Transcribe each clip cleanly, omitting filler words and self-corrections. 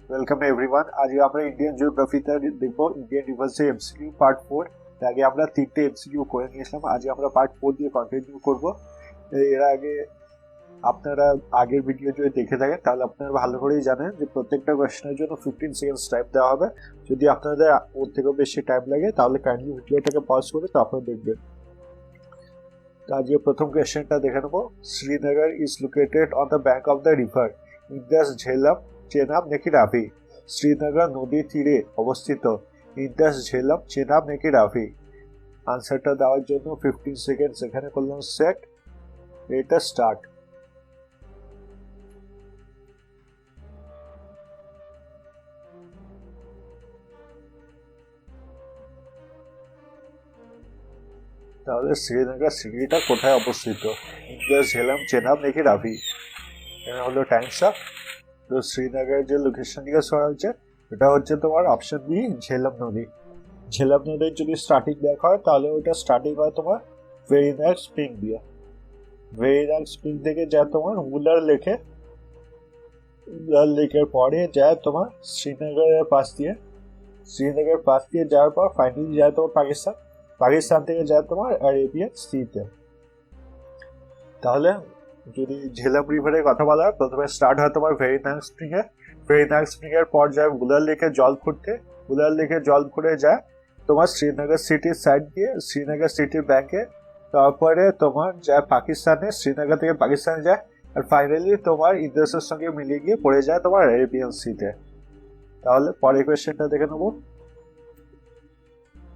Welcome everyone. আজকে আমরা Indian জিওগ্রাফিতে দেখব ইন্ডিয়ান রিভার্সে এমসিকিউ পার্ট 4। আগে আমরা 3টে এমসিকিউ করে নিয়েছিলাম, আজকে আমরা পার্ট 4 দিয়ে কন্টিনিউ করব। এর আগে আপনারা আগের ভিডিও যদি দেখে থাকেন তাহলে আপনারা ভালো করেই জানেন যে প্রত্যেকটা কোয়েশ্চেনের জন্য 15 সেকেন্ডস টাইম দেওয়া হবে। যদি আপনাদের ওর থেকেও বেশি টাইম লাগে তাহলে কাইন্ডলি ভিডিওটাকে পজ করে তারপর দেখবেন। আজকে প্রথম কোয়েশ্চেনটা দেখে নেব। Srinagar is located on the bank of the river Indus, Jhelum, Chenab নাকি রাভি? শ্রীনগর নদীর তীরে অবস্থিত ইন্দাস, ঝেলাম, চেনাব নাকি রাভি? আনসারটা দেওয়ার জন্য 15 সেকেন্ডস এখানে করলাম সেট। এটা স্টার্ট। তাহলে শ্রীনগর সিটিটা কোথায় অবস্থিত? ইন্দাস, ঝেলাম, চেনাব নাকি রাভি? এখানে হলো টাইমস আপ। তো শ্রীনগরের যে লোকেশন জিজ্ঞেস করা হচ্ছে এটা হচ্ছে তোমার অপশন বি, ঝেলাম নদী। ঝেলাম নদীর যদি স্টার্টিং দেখা হয় তাহলে ওটা স্টার্টিং হয় তোমার ভেরিনাগ স্প্রিং দিয়ে। ভেরিনাগ স্প্রিং থেকে যায় তোমার উলার লেকে, উলার লেকের পরে যায় তোমার শ্রীনগরের পাশ দিয়ে, শ্রীনগরের পাশ দিয়ে যাওয়ার পর ফাইনালি যায় তোমার পাকিস্তান, পাকিস্তান থেকে যায় তোমার অ্যারেবিয়ান সিতে। তাহলে যদি ঝেলাম রিভারের কথা বলা হয় প্রথমে স্টার্ট হয় তোমার ভেরিনাগ স্প্রিং এ, ভেরিনাগ স্প্রিং এর পর যায় উলার লেকে জল ফুটতে, উলার লেকে জল ফুটে যায় তোমার শ্রীনগর সিটির সাইড দিয়ে, শ্রীনগর সিটির ব্যাংকে, তারপরে তোমার যায় পাকিস্তানে, শ্রীনগর থেকে পাকিস্তানে যায়, আর ফাইনালি তোমার ইন্দাসের সঙ্গে মিলিয়ে গিয়ে পড়ে যায় তোমার অ্যারেবিয়ান সিতে। তাহলে পরের কোয়েশ্চেনটা দেখে নেব।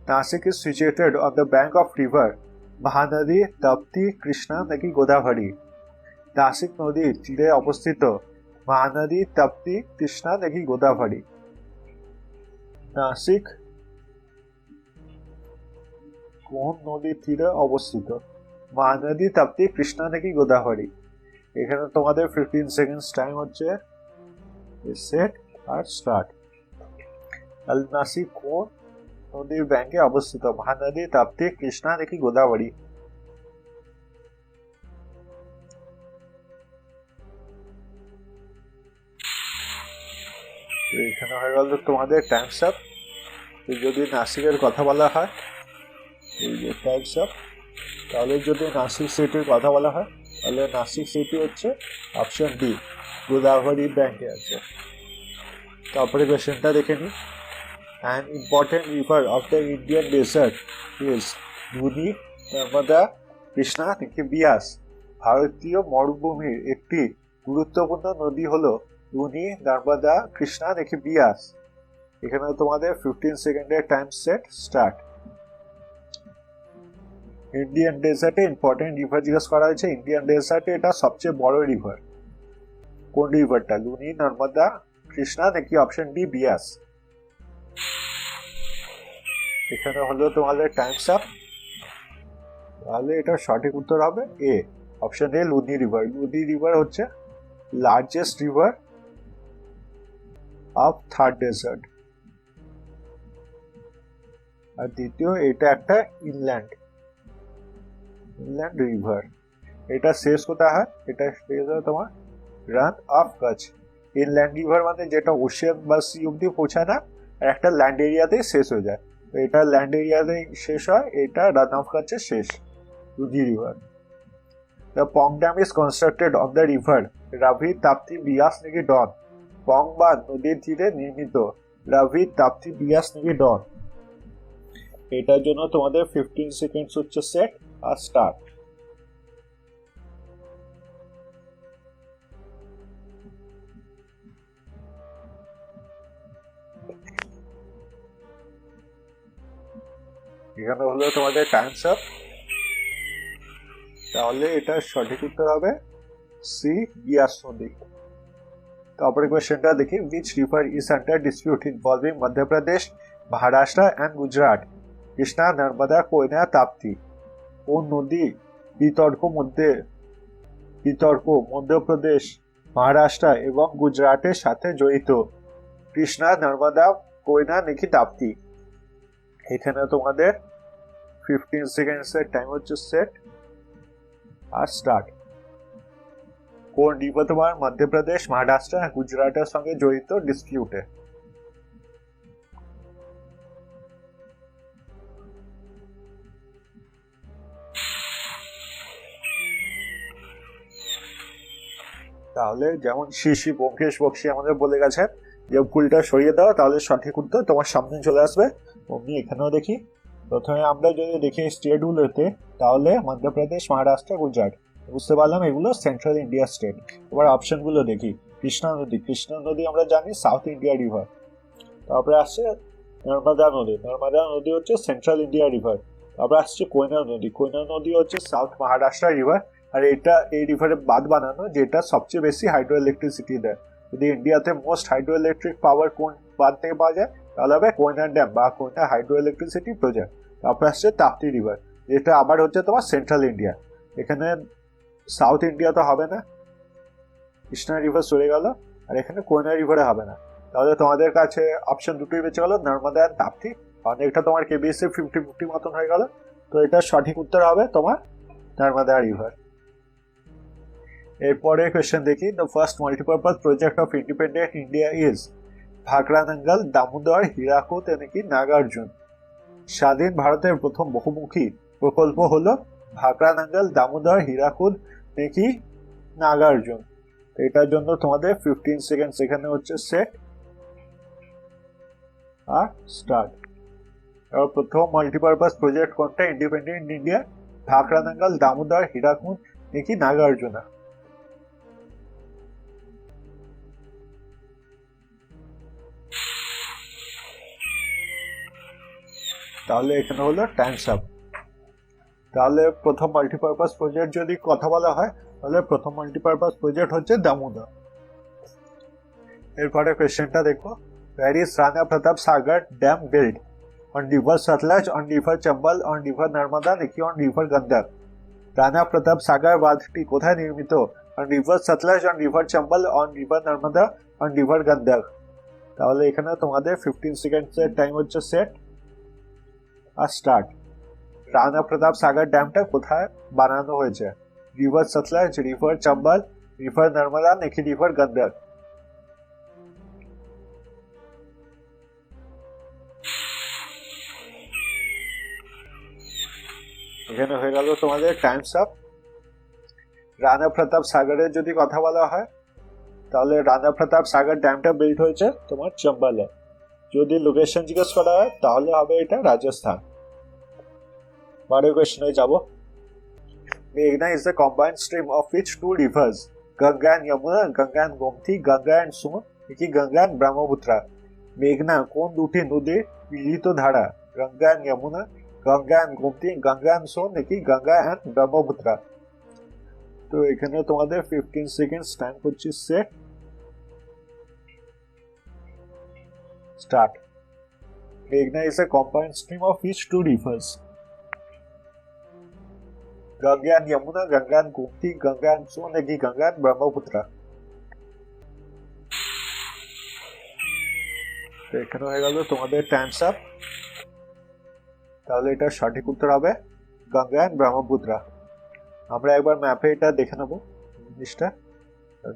Nashik is situated on the bank of river Mahanadi, Tapti, Krishna নাকি গোদাবরী? নাসিক নদীর তীরে অবস্থিত মহানদী, তাপ্তি, কৃষ্ণা নাকি গোদাবরী? নাসিক কোন নদীর তীরে অবস্থিত? মহানদী, তাপ্তি, কৃষ্ণা নাকি গোদাবরী? এখানে তোমাদের 15 সেকেন্ডস টাইম হচ্ছে সেট আর স্টার্ট। তাহলে নাসিক কোন নদীর ব্যাঙ্কে অবস্থিত? মহানদী, তাপ্তি, কৃষ্ণা নাকি গোদাবরী? এখানে হয়ে গেল তোমাদের টাইমস আপ। যদি নাসিকের কথা বলা হয়, এই যে টাইমস আপ, তাহলে যদি নাসিক সিটির কথা বলা হয় তাহলে নাসিক সিটি হচ্ছে অপশন ডি, গোদাবরী ব্যাঙ্কে আছে। তারপরে কোয়েশ্চেনটা দেখে নিই। An important river of the Indian desert is Luni, Narmada, Krishna নাকি বিয়াস? ভারতীয় মরুভূমির একটি গুরুত্বপূর্ণ নদী হলো লুনি, নর্মদা, কৃষ্ণা নাকি বিয়াস? এখানে তোমাদের 15 সেকেন্ডের টাইম সেট স্টার্ট। ইন্ডিয়ান ডেজার্টে ইম্পর্টেন্ট রিভার জিজ্ঞেস করা হয়েছে। ইন্ডিয়ান ডেজার্টে এটা সবচেয়ে বড় রিভার। কোন রিভারটা? লুনি, নর্মদা, কৃষ্ণা নাকি অপশন ডি বিয়াস? এখানে হলো তোমাদের টাইমস আপ। তাহলে এটার সঠিক উত্তর হবে A, option A, Luni river. Luni river হচ্ছে largest river of Thar desert. আর দ্বিতীয়, এটা একটা ইনল্যান্ড রিভার। এটা শেষ কোথায় হয়? এটা শেষ হয় তোমার run of Kutch. Inland river মানে যেটা ওশিয়ান বা সি অব্দি পৌঁছায় না, আর একটা ল্যান্ড এরিয়াতেই শেষ হয়ে যায়। তো এটা ল্যান্ড এরিয়াতেই শেষ হয়, এটা রান অফ কচ্ছে শেষ, Luni river. The Pong dam is constructed on the river Ravi, Tapti, Beas নাকি ডন? পং বাঁধ নদীর তীরে নির্মিত রাভি, তাপ্তি, বিয়াস নাকি ডন? এটার জন্য তোমাদের 15 সেকেন্ডস হচ্ছে সেট আর স্টার্ট। এখানে হলো তোমাদের টাইমস আপ। তাহলে এটার সঠিক উত্তর হবে সি, বিয়াস নদী। তারপরে কোয়েশ্চেনটা দেখি। Which river is under dispute involving Madhya Pradesh, Maharashtra and Gujarat? Krishna, Narmada, কোয়না, Tapti? কোন নদী বিতর্ক মধ্যপ্রদেশ, মহারাষ্ট্র এবং গুজরাটের সাথে জড়িত? কৃষ্ণা, নর্মদা, কোয়না নাকি তাপ্তি? এখানে তোমাদের 15 সেকেন্ডসের টাইম হচ্ছে সেট আর স্টার্ট। কোন রিভার তোমার মধ্যপ্রদেশ, মহারাষ্ট্র আর গুজরাটের সঙ্গে জড়িত ডিসপিউটে? তাহলে যেমন শ্রী ব্যোমকেশ বক্সী আমাদের বলে গেছেন যে ভুলটা সরিয়ে দাও, তাহলে সঠিক উত্তর তোমার সামনে চলে আসবে। অমনি এখানেও দেখি, প্রথমে আমরা যদি দেখি স্টেটগুলোতে, তাহলে মধ্যপ্রদেশ, মহারাষ্ট্র, গুজরাট, বুঝতে পারলাম এগুলো সেন্ট্রাল ইন্ডিয়া স্টেট। এবার অপশনগুলো দেখি। কৃষ্ণা নদী, কৃষ্ণা নদী আমরা জানি সাউথ ইন্ডিয়া রিভার। তারপরে আসছে নর্মদা নদী, নর্মদা নদী হচ্ছে সেন্ট্রাল ইন্ডিয়া রিভার। তারপরে আসছে কোয়না নদী, কোয়না নদী হচ্ছে সাউথ মহারাষ্ট্র রিভার। আর এটা এই রিভারে বাঁধ বানানো যেটা সবচেয়ে বেশি হাইড্রো ইলেকট্রিসিটি দেয়। যদি ইন্ডিয়াতে মোস্ট হাইড্রো ইলেকট্রিক পাওয়ার কোন বাঁধ থেকে পাওয়া যায়, তাহলে হবে কোয়না ড্যাম বা কোয়না হাইড্রো ইলেকট্রিসিটি প্রজেক্ট। তারপরে আসছে তাপ্তি রিভার, যেটা আবার হচ্ছে তোমার সেন্ট্রাল ইন্ডিয়া। এখানে সাউথ ইন্ডিয়া তো হবে না, কৃষ্ণা রিভার চলে গেল, আর এখানে কোয়না রিভারে হবে না। তাহলে তোমাদের কাছে অপশন দুটোই বেঁচে গেল, নর্মদা আর তাপ্তি। অনেকটা তোমার কেবিএসসি 50-50 মতন হয়ে গেল। তো এটা সঠিক উত্তর হবে তোমার নর্মদা রিভার। এরপরে কোয়েশ্চেন দেখি, the first multipurpose project of independent India is ভাকরানাঙ্গল, Damodar, Hirakud নাকি নাগার্জুন? স্বাধীন ভারতের প্রথম বহুমুখী প্রকল্প হলো ভাকরানাঙ্গল, দামোদর, হীরাকুদ নাকি নাগার্জুন? এটার জন্য তোমাদের 15 সেকেন্ড এখানে হচ্ছে সেট আর স্টার্ট। আর প্রথম মাল্টিপারপাস প্রজেক্ট কোনটা ইন্ডিপেন্ডেন্ট ইন্ডিয়া? ভাকরানাঙ্গল, দামোদর, হীরাকুদ নাকি নাগার্জুনা? তাহলে এখানে হলো টাইমস আপ। তাহলে প্রথম মাল্টিপারপাস প্রজেক্ট যদি কথা বলা হয়, তাহলে প্রথম মাল্টিপারপাস প্রজেক্ট হচ্ছে দামোদর। এরপরে কোয়েশ্চেনটা দেখো, where is Rana Pratap Sagar dam built? on river Satluj, on river Chambal, on river Narmada নাকি on river Gandak? Rana Pratap সাগর বাঁধটি কোথায় নির্মিত? on river Satluj, on river Chambal, on river Narmada, on river Gandak? তাহলে এখানে তোমাদের 15 সেকেন্ডসের টাইম হচ্ছে সেট আর স্টার্ট। রানা প্রতাপ সাগর ড্যামটা কোথায় বানানো হয়েছে? River Sutlej, river Chambal, river Narmada নাকি রিভার গন্ডক? এখানে হয়ে গেল তোমাদের টাইমস আপ। রানা প্রতাপ সাগরের যদি কথা বলা হয়, তাহলে রানা প্রতাপ সাগর ড্যামটা বিল্ড হয়েছে তোমার চম্বলে। যদি লোকেশন জিজ্ঞেস করা হয়, তাহলে হবে এটা রাজস্থান। পরের কোয়েশ্চনে যাব। মেঘনা is the combined stream of which two rivers? Ganga and Yamuna, Ganga and Gomti, Ganga and Son নাকি গঙ্গা and ব্রহ্মপুত্রা? মেঘনা কোন দুটি নদীর মিলিত ধারা? Ganga and Yamuna, Ganga and Gomti, Ganga and Son নাকি গঙ্গা and ব্রহ্মপুত্রা? তো এখানে তোমাদের 15 সেকেন্ড টাইম হচ্ছে সেট স্টার্ট। মেঘনা is a combined stream of which two rivers? Ganga and Yamuna, Ganga and Gomti, Ganga and Son নাকি গঙ্গা and ব্রহ্মপুত্রা? তো এখানে হয়ে গেল তোমাদের টাইমস আপ। তাহলে এটা সঠিক উত্তর হবে গঙ্গা and ব্রহ্মপুত্রা। আমরা একবার ম্যাপে এটা দেখে নেবো জিনিসটা,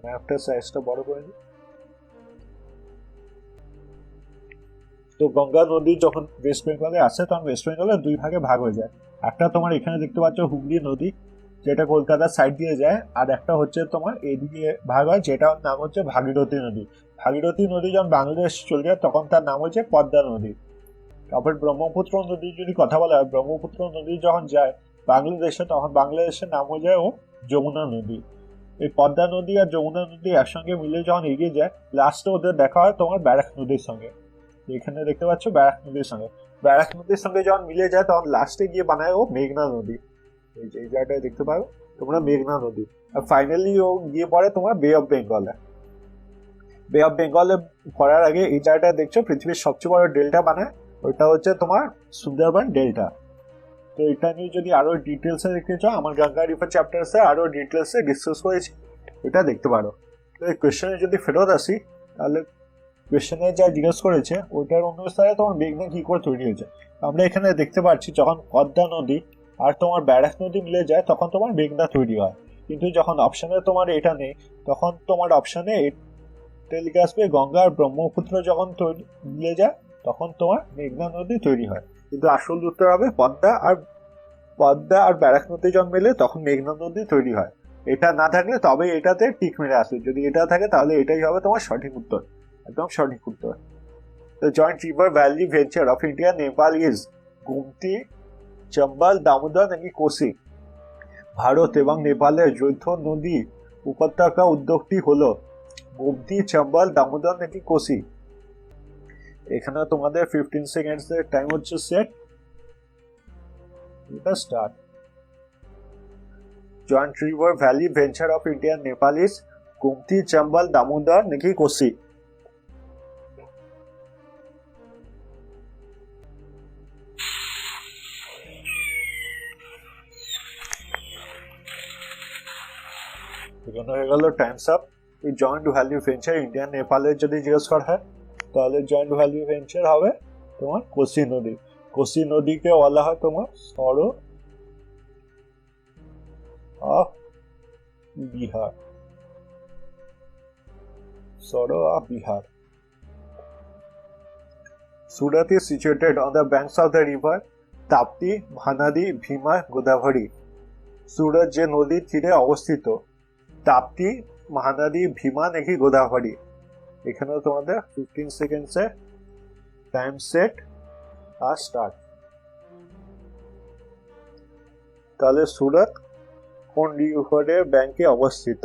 ম্যাপটার সাইজটা বড় করে নিই। তো গঙ্গা নদী যখন ওয়েস্ট বেঙ্গলে আসে, তখন ওয়েস্ট বেঙ্গলের দুই ভাগে ভাগ হয়ে যায়। একটা তোমার এখানে দেখতে পাচ্ছ হুগলি নদী, যেটা কলকাতার সাইড দিয়ে যায়, আর একটা হচ্ছে তোমার এদিকে ভাগ হয়, যেটার নাম হচ্ছে ভাগীরথী নদী। ভাগীরথী নদী যখন বাংলাদেশ চলে যায়, তখন তার নাম হচ্ছে পদ্মা নদী। তারপর ব্রহ্মপুত্র নদীর যদি কথা বলা হয়, ব্রহ্মপুত্র নদী যখন যায় বাংলাদেশে, তখন বাংলাদেশের নাম হয়ে যায় ও যমুনা নদী। এই পদ্মা নদী আর যমুনা নদী একসঙ্গে মিলে যখন এগিয়ে যায়, লাস্টে ওদের দেখা হয় তোমার ব্যারাক নদীর সঙ্গে। এখানে দেখতে পাচ্ছ ব্যারাক নদীর সঙ্গে, ব্যারাক নদীর সঙ্গে যখন মিলে যায়, তখন লাস্টে গিয়ে বানায় ও মেঘনা নদী। এই জায়গাটায় দেখতে পারো তোমরা মেঘনা নদী। আর ফাইনালি ও গিয়ে পড়ে তোমার বে অফ বেঙ্গলে। বে অফ বেঙ্গলে পড়ার আগে এই জায়গাটা দেখছো পৃথিবীর সবচেয়ে বড় ডেল্টা বানায়, ওইটা হচ্ছে তোমার সুন্দরবন ডেল্টা। তো এটা নিয়ে যদি আরো ডিটেলসে দেখতে চাও, আমার গঙ্গা রিভার চ্যাপ্টারসে আরো ডিটেলসে ডিসকাস করেছি, এটা দেখতে পারো। তো এই কোয়েশ্চেনে যদি ফেরত আসি, তাহলে কোয়েশ্চেনে যা জিজ্ঞেস করেছে ওইটার অনুসারে তোমার মেঘনা কি করে তৈরি হয়েছে। আমরা এখানে দেখতে পাচ্ছি যখন পদ্মা নদী আর তোমার ব্যারাক নদী মিলে যায়, তখন তোমার মেঘনা তৈরি হয়। কিন্তু যখন অপশনে তোমার এটা নেই তখন তোমার অপশনে এটা লিখে আসবে গঙ্গা আর ব্রহ্মপুত্র যখন মিলে যায় তখন তোমার মেঘনা নদী তৈরি হয়, কিন্তু আসল উত্তর হবে পদ্মা আর ব্যারাক নদী যখন মেলে তখন মেঘনা নদী তৈরি হয়। এটা না থাকলে তবে এটাতে টিক মেরে আসবে, যদি এটা থাকে তাহলে এটাই হবে তোমার সঠিক উত্তর, একদম সঠিক উত্তর। The joint river valley venture of India Nepal is Gomti, Chambal, Damodar নাকি কোসি? ভারত এবং নেপালের যৌথ নদী উপত্যকা উদ্যোগটি হলো গোমতী, চম্বল, দামোদর নাকি কোসি? এখানে তোমাদের 15 সেকেন্ডস এর টাইম হচ্ছে সেট, এটা start. Joint river valley venture of India Nepal is Gomti, Chambal, Damodar নাকি কোসি? এখানে হয়ে গেল times up. Joint valley venture India নেপালের যদি জিজ্ঞেস করা হয় তাহলে জয়েন্ট ভ্যালি ভেঞ্চার হবে তোমার কোসি নদী। কোসি নদীকে বলা হয় তোমার সর অফ বিহার, সর of Bihar. Surat is situated on the banks of the river Tapti, Mahanadi, Bhima, Godavari. সুরত যে নদীর তীরে অবস্থিত, তাপ্তি, মহানদী, ভীমা নাকি গোদাবরী? এখানে তোমাদের 15 সেকেন্ডস এর টাইম সেট আর স্টার্ট। তাহলে সুরত কোন রিভারের ব্যাংকে অবস্থিত?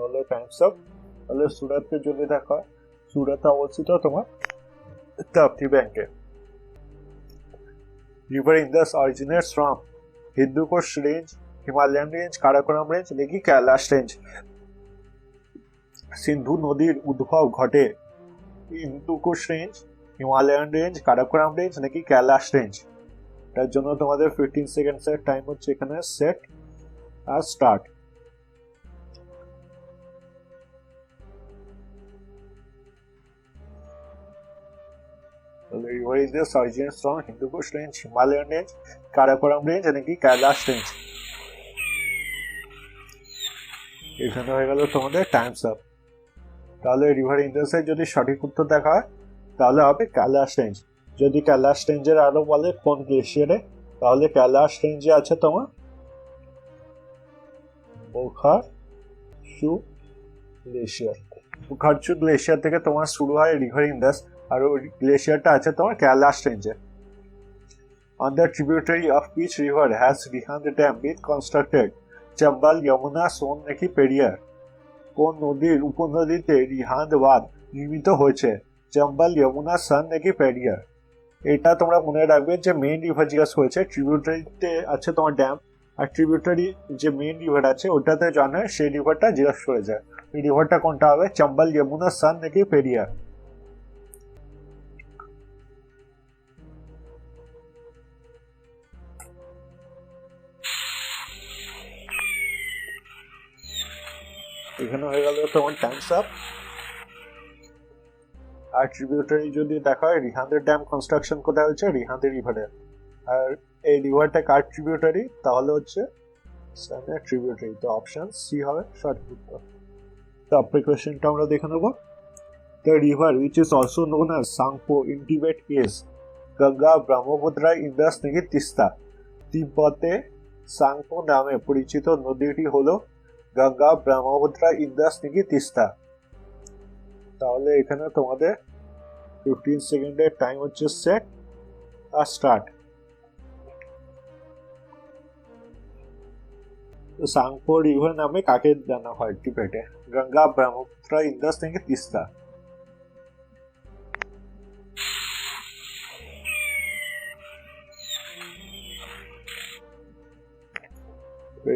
হলো টাইমস আপ। তাহলে সুরতকে যদি দেখা হয় সুরত অবস্থিত তোমার তাপ্তি ব্যাংকে। River Indus originates from Hindu Kush range, Himalayan range, Karakoram range নাকি কৈলাস রেঞ্জ? সিন্ধু নদীর উদ্ভব ঘটে Hindu Kush range, Himalayan range, Karakoram range নাকি কৈলাস রেঞ্জ? তার জন্য তোমাদের 15 সেকেন্ডস এর টাইম হচ্ছে এখানে সেট আর start. River Indus originates from Hindu Kush range, Himalayan range, Karakoram range নাকি কৈলাস রেঞ্জ? এখানে হয়ে গেল তোমাদের টাইমস আপ। তাহলে রিভার ইন্ডাসের যদি সঠিক উত্তর দেখা হয় তাহলে হবে কৈলাস রেঞ্জ। যদি কৈলাস রেঞ্জের আরো বলে কোন গ্লেশিয়ারে, তাহলে কৈলাস রেঞ্জে আছে তোমার বোখারচু গ্লেশিয়ার। বোখারচু গ্লেশিয়ার থেকে তোমার শুরু হয় রিভার ইন্ডাস, আর ওই গ্লেশিয়ারটা আছে তোমার কৈলাস রেঞ্জে। On the tributary of which river has Rihand Dam been constructed? Chambal, Jamuna, সোন নাকি পেরিয়ার? কোন নদীর উপনদীতে রিহান্দ বাঁধ নির্মিত হয়েছে? চম্বল, যমুনা, সোন নাকি পেরিয়ার? এটা তোমরা মনে রাখবে যে মেইন রিভার জিজ্ঞাসা হয়েছে, ট্রিবিউটারিতে আছে তোমার ড্যাম, আর ট্রিবিউটারি যে মেইন রিভার আছে ওটাতে জানে সেই রিভারটা জিজ্ঞাসা করে যায়। এই রিভারটা কোনটা হবে? চম্বল, যমুনা, সোন নাকি পেরিয়ার? এখানে হয়ে গেল তোমার টাইমস আপ। আর ট্রিবিউটারি যদি দেখা হয় রিহান্দের ড্যাম কনস্ট্রাকশন কোথায় হচ্ছে? রিহান্দের রিভারে। আর এই রিভারটা কার ট্রিবিউটারি? তাহলে হচ্ছে সানের ট্রিবিউটারি। তো অপশন সি হবে সঠিক উত্তর। তারপরে কোয়েশ্চেনটা আমরা দেখে নেব। The river which is also known as Tsangpo in Tibet is Ganga, Brahmaputra, Indus নাকি তিস্তা? তিব্বতে সাংপো নামে পরিচিত নদীটি হলো গঙ্গা, ব্রহ্মপুত্র, ইন্দাস নাকি তিস্তা? তাহলে এখানে তোমাদের 15 সেকেন্ডের টাইম হচ্ছে সেট আর স্টার্ট। সাংপো রিভার নামে কাকে জানা হয় টিবেটে? গঙ্গা, ব্রহ্মপুত্র, ইন্দাস নাকি তিস্তা?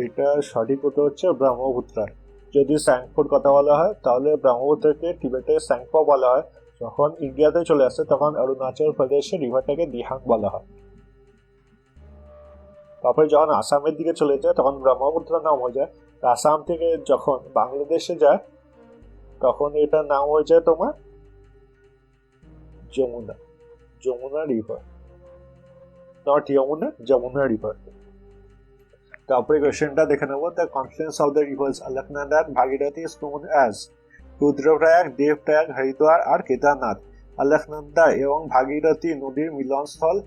এটা সঠিক উত্তর হচ্ছে ব্রহ্মপুত্র। যদি স্যাংপোর কথা বলা হয় তাহলে ব্রহ্মপুত্রকে টিবেটে স্যাংপো বলা হয়। যখন ইন্ডিয়াতে চলে আসে তখন অরুণাচল প্রদেশে রিভারটাকে দিহাং বলা হয়। তারপরে যখন আসামের দিকে চলে যায় তখন ব্রহ্মপুত্র নাম হয়ে যায়। আসাম থেকে যখন বাংলাদেশে যায় তখন এটার নাম হয়ে যায় তোমার Yamuna, Yamuna river, not Yamuna, Yamuna river. তারপরে কোয়েশ্চেনটা দেখে নেবো, the confluence of the rivers Alaknanda and Bhagirathi is known as Rudraprayag, Devprayag, Haridwar আর কেদারনাথ। আলকনন্দা এবং ভাগীরথী নদীর মিলনস্থল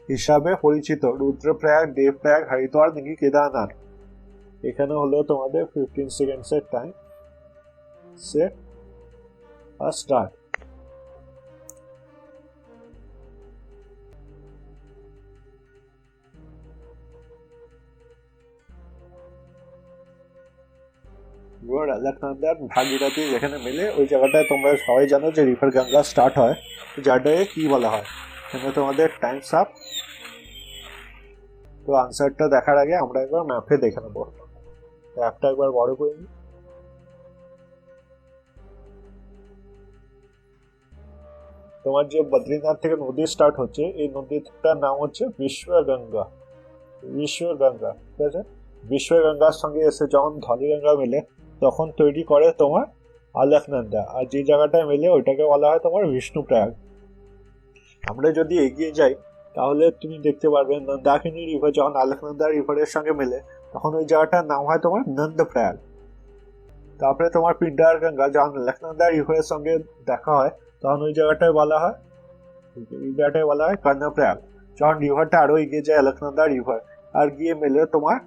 হিসাবে পরিচিত রুদ্রপ্রয়াগ, দেবপ্রয়াগ, হরিদ্বার নাকি কেদারনাথ। এখানে হলো তোমাদের 15 সেকেন্ডস এর টাইম, সেট আর স্টার্ট। আলকনন্দা ভাগীরথী যেখানে মেলে ওই জায়গাটায় তোমরা সবাই জানো যে রিভার গঙ্গা স্টার্ট হয়, যাটাকে কি বলা হয়। এখানে তোমাদের টাইমস আপ। তো আনসারটা দেখার আগে আমরা একবার ম্যাপে দেখে নেবো, ম্যাপটা একবার বড় করে নিই। তোমার যে বদ্রীনাথ থেকে নদী স্টার্ট হচ্ছে, এই নদীটার নাম হচ্ছে বিশ্বগঙ্গা, বিশ্বগঙ্গা, ঠিক আছে। বিশ্বগঙ্গার সঙ্গে এসে যখন ধলিগঙ্গা মেলে তখন তৈরি করে তোমার আলকনন্দা, আর যে জায়গাটায় মেলে ওইটাকে বলা হয় তোমার বিষ্ণুপ্রয়াগ। আমরা যদি এগিয়ে যাই তাহলে তুমি দেখতে পারবে নন্দাকিনী রিভার যখন আলকনন্দা রিভারের সঙ্গে মেলে তখন ওই জায়গাটার নাম হয় তোমার নন্দপ্রয়াগ। তারপরে তোমার পিন্ডার গঙ্গা যখন আলকনন্দা রিভারের সঙ্গে দেখা হয় তখন ওই জায়গাটায় বলা হয় কর্ণপ্রয়াগ। যখন রিভারটা আরো এগিয়ে যায় আলকনন্দা রিভার আর গিয়ে মেলে তোমার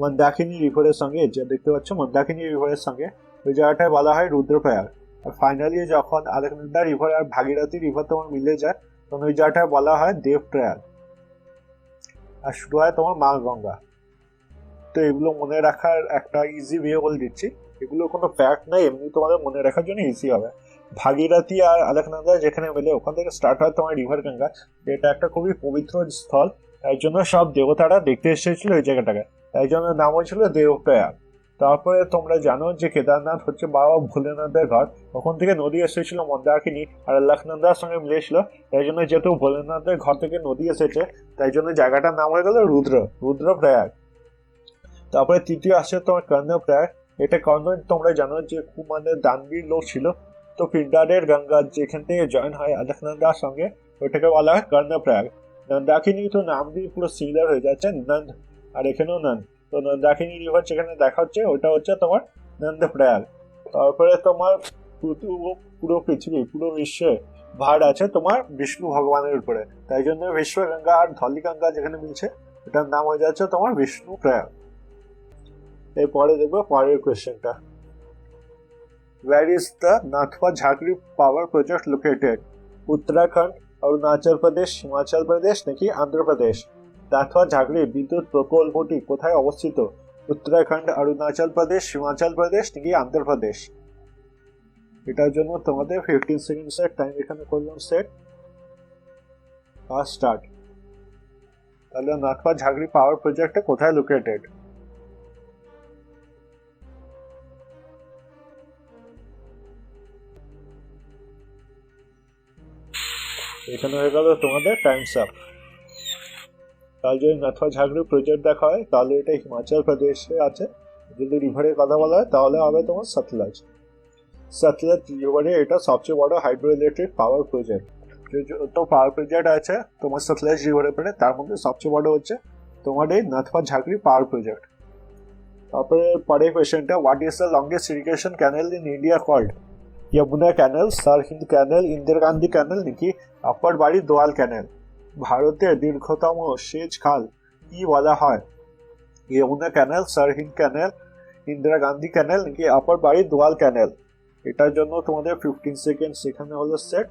মন্দাকিনী রিভারের সঙ্গে, যে দেখতে পাচ্ছ মন্দাকিনী রিভারের সঙ্গে, ওই জায়গাটায় বলা হয় রুদ্রপ্রয়াগ। আর ফাইনালি যখন আলকনন্দা রিভার আর ভাগীরথী রিভার তোমার মিলে যায় তখন ওই জায়গাটায় বলা হয় দেবপ্রয়াগ, আর শুরু হয় তোমার মা গঙ্গা। তো এগুলো মনে রাখার একটা ইজি ওয়ে বলে দিচ্ছি, এগুলো কোনো ফ্যাক্ট নাই, এমনি তোমাদের মনে রাখার জন্য ইজি হবে। ভাগীরথী আর আলকনন্দা যেখানে মেলে ওখান থেকে স্টার্ট হয় তোমার রিভার গঙ্গা, যেটা একটা খুবই পবিত্র স্থল, তাই জন্য সব দেবতারা দেখতে এসেছিল ওই জায়গাটাকে, তাই জন্য নাম হয়েছিল দেবপ্রয়াগ। তারপরে তোমরা জানো যে কেদারনাথ হচ্ছে বাবা ভোলেনাথের ঘর, ওখান থেকে নদী এসেছিল মন্দাকিনী আর আলকনন্দার সঙ্গে মিলেছিল, তাই জন্য যেহেতু ভোলেনাথের ঘর থেকে নদী এসেছে তাই জন্য জায়গাটার নাম হয়ে গেল রুদ্রপ্রয়াগ। তারপরে তৃতীয় আসছে তোমার কর্ণপ্রয়াগ। এটা কর্ণ তোমরা জানো যে খুব মানে দানবীর লোক ছিল, তো পিন্ডারের গঙ্গা যেখান থেকে জয়েন হয় আলকনন্দার সঙ্গে ওইটাকে বলা হয় কর্ণপ্রয়াগ। নন্দাকিনী তো নাম দিয়ে পুরো সিমিলার হয়ে যাচ্ছে, নন্দ, আর এখানেও নন্দ, তো নন্দাকিনী রিভার যেখানে দেখা হচ্ছে ওটা হচ্ছে তোমার নন্দপ্রয়াগ। তারপরে তোমার পুরো পৃথিবী, পুরো বিশ্বে ভার আছে তোমার বিষ্ণু ভগবানের উপরে, তাই জন্য বিশ্বগঙ্গা আর ধলিগঙ্গা যেখানে মিলছে এটার নাম হয়ে যাচ্ছে তোমার বিষ্ণু প্রয়াগ। এরপরে দেখবো পরের কোয়েশ্চেনটা, Where is the Nathpa Jhakri power project located? Uttarakhand, Arunachal Pradesh, Himachal Pradesh নাকি অন্ধ্রপ্রদেশ? নাথপা ঝাকরি বিদ্যুৎ প্রকল্পটি কোথায় অবস্থিত? উত্তরাখণ্ড, অরুণাচল প্রদেশ, হিমাচল প্রদেশ নাকি অন্ধ্রপ্রদেশ? এটার জন্য তোমাদের 15 সেকেন্ডস এর টাইম এখানে করলাম, সেট আর স্টার্ট। তাহলে নাথপা ঝাকরি পাওয়ার প্রজেক্টটা কোথায় লোকেটেড? এখানে হয়ে গেল তোমাদের টাইমস আপ। তাহলে যদি নাথপা ঝাকরি প্রজেক্ট দেখা হয় তাহলে এটা হিমাচল প্রদেশে আছে, যদি রিভারের কথা বলা হয় তাহলে হবে তোমার সতলজ। সতলজ রিভারে এটা সবচেয়ে বড় হাইড্রো ইলেকট্রিক পাওয়ার প্রজেক্ট। তো পাওয়ার প্রজেক্ট আছে তোমার সতলজ রিভারের পরে, তার মধ্যে সবচেয়ে বড় হচ্ছে তোমার এই নাথপা ঝাকরি পাওয়ার প্রজেক্ট। তারপরে পরের কোয়েশ্চেনটা, what is the longest irrigation canal in India called? Yamuna canal, Sirhind canal, Indira Gandhi canal নাকি আপার বাড়ি দোয়াল ক্যানেল? ভারতের দীর্ঘতম সেচ খাল কি বলা হয়? Yamuna canal, Sirhind canal, Indira Gandhi canal নাকি আপার বাড়ি দোয়াল ক্যানেল? এটার জন্য তোমাদের 15 সেকেন্ড সেখানে হলো সেট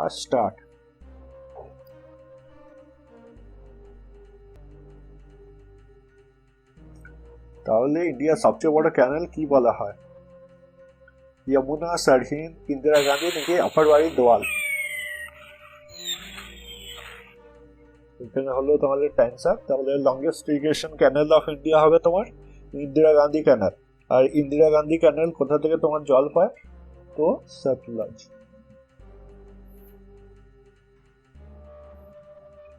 আর স্টার্ট। তাহলে ইন্ডিয়ার সবচেয়ে বড় ক্যানেল কি বলা হয়? यमुना, सरहिंद, इंदिरा गांधी নাকি আপার বাড়ি দোয়াল? এখানে হলো তোমাদের টাইমস আপ। তাহলে longest irrigation canal of India হবে তোমার ইন্দিরা গান্ধী ক্যানেল। আর ইন্দিরা গান্ধী ক্যানেল কোথা থেকে তোমার জল পায়? তো Sutlej.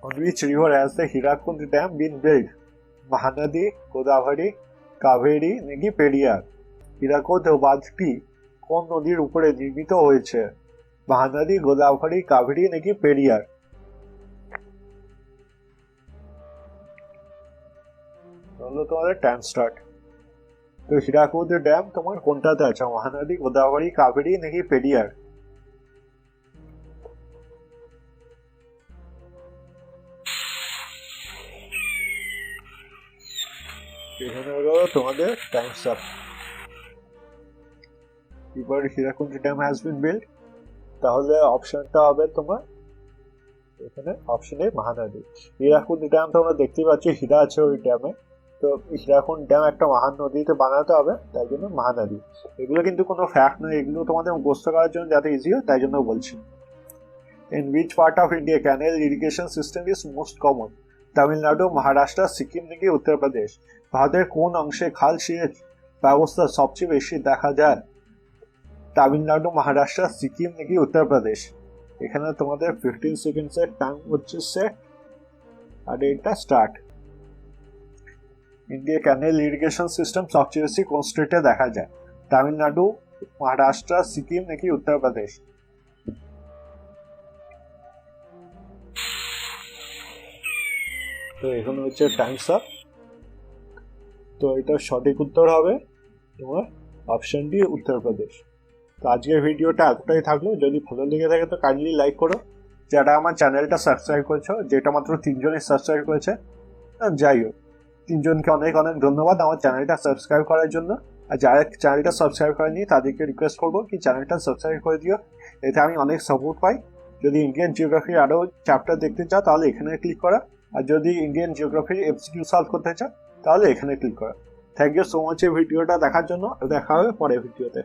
On which river has the Hirakund Dam been built? Mahanadi, Godavari, Kaveri নাকি পেরিয়ার? হীরাকুদ বাঁধটি কোন নদীর উপরে নির্মিত হয়েছে? মহানদী গোদাবরী কাবেরী নাকি পেরিয়ার? হলো তোমাদের টাইম স্টার্ট। তো হীরাকুদ ড্যাম তোমার কোনটাতে আছে, মহানদী গোদাবরী কাবেরী নাকি পেরিয়ার? এখানে হলো তোমাদের টাইম স্টার্ট। এবার Hirakud dam has been build, তাহলে অপশনটা হবে তোমার এখানে option A Mahanadi. Hirakud dam তোমরা দেখতে পাচ্ছ, হীরা আছে ওই ড্যামে, তো হীরাকুদ ড্যাম একটা মহানদীতে বানাতে হবে, তাই জন্য মহানদী। এগুলো কিন্তু কোনো ফ্যাক্ট নয়, এগুলো তোমাদের মুখস্থ করার জন্য যাতে ইজি হয় তাই জন্য বলছি। In which part of India canal irrigation system is most common? Tamil Nadu, Maharashtra, Sikkim নাকি উত্তরপ্রদেশ? ভারতের কোন অংশে খাল সেচ ব্যবস্থা সবচেয়ে বেশি দেখা যায়? তামিলনাড়ু, মহারাষ্ট্র, সিকিম নাকি উত্তরপ্রদেশ? এখানে তোমাদের 15 সেকেন্ডসের টাইম হচ্ছে সেট, আর এটা স্টার্ট। ইন্ডিয়া ক্যানেল ইরিগেশন সিস্টেম সবচেয়ে বেশি কোন স্টেটে দেখা যায়? তামিলনাড়ু, মহারাষ্ট্র, সিকিম নাকি উত্তরপ্রদেশ? তো এখানে হচ্ছে টাইমস আপ। তো এটা সঠিক উত্তর হবে তোমার অপশন ডি, উত্তরপ্রদেশ। তো আজকের ভিডিওটা এতটাই থাকলো, যদি ভালো লেগে থাকে তো কাইন্ডলি লাইক করো। যারা আমার চ্যানেলটা সাবস্ক্রাইব করেছো, যেটা মাত্র 3 জনই সাবস্ক্রাইব করেছে, যাই হোক 3 জনকে অনেক অনেক ধন্যবাদ আমার চ্যানেলটা সাবস্ক্রাইব করার জন্য। আর যারা চ্যানেলটা সাবস্ক্রাইব করেনি তাদেরকে রিকোয়েস্ট করবো কি চ্যানেলটা সাবস্ক্রাইব করে দিও, এতে আমি অনেক সাপোর্ট পাই। যদি ইন্ডিয়ান জিওগ্রাফির আরও চ্যাপ্টার দেখতে চাও তাহলে এখানে ক্লিক করা, আর যদি ইন্ডিয়ান জিওগ্রাফির এমসিকিউ সলভ করতে চাও তাহলে এখানে ক্লিক করা। থ্যাংক ইউ সো মাচ এই ভিডিওটা দেখার জন্য, দেখা হবে পরের ভিডিওতে।